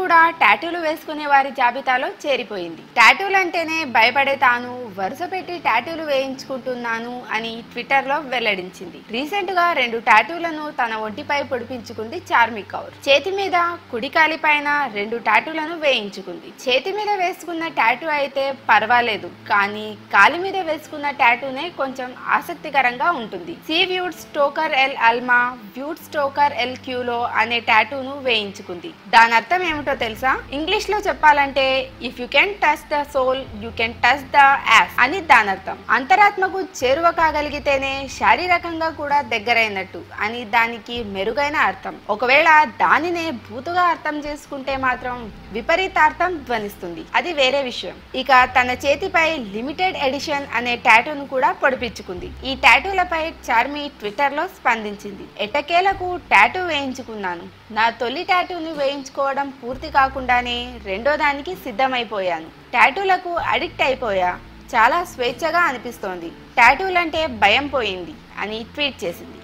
కూడా టాటూలు వేసుకునే వారి జాబితాలో చేరిపోయింది. టాటూలు అంటేనే భయపడే తాను వరుస పెట్టి టాటూలు వేయించుకుంటున్నాను అని ట్విట్టర్ లో వెల్లడించింది. రీసెంట్ గా 2 టాటూలను తన ఒంటిపై పొడిపించుకుంది చార్మి కౌర్. చేతి మీద, కుడి కాలి పైన 2 టాటూలను వేయించుకుంది. చేతి మీద వేసుకున్న టాటూ అయితే పర్వాలేదు, కానీ కాలి మీద వేసుకున్న టాటూనే కొంచెం ఆసక్తికరంగా ఉంటుంది. సి వ్యూడ్ స్టోకర్ ఎల్ అల్మా వ్యూడ్ స్టోకర్ ఎల్ క్యూలో అనే టాటూను వేయించుకుంది. దాని అర్థం ఏమిటో తెలుసా? ఇంగ్లీష్ లో చెప్పాలంటే if you can touch the soul you can touch the ass అని దాని అర్థం. అంతరాత్మకు చేరువ కాగలిగితేనే శారీరకంగా కూడా దగ్గరైనట్టు అని దానికి మెరుగైన అర్థం. ఒకవేళ దానినే భూతుగా అర్థం చేసుకుంటే మాత్రం విపరీతార్థం ధ్వనిస్తుంది. అది వేరే విషయం. ఇక తన చేతిపై లిమిటెడ్ ఎడిషన్ అనే టాటూను కూడా పొడిపించుకుంది. ఈ టాటూలపై చార్మి ట్విట్టర్ లో స్పందించింది. ఎట్టకేలకు టాటూ వేయించుకున్నాను. నా తొలి టాటూని వేయించుకోవడం పూర్తి కాకుండానే రెండో దానికి సిద్ధమైపోయాను. టాటూలకు అడిక్ట్ అయిపోయా. చాలా స్వేచ్ఛగా అనిపిస్తోంది. టాటూలంటే భయం పోయింది అని ట్వీట్ చేసింది.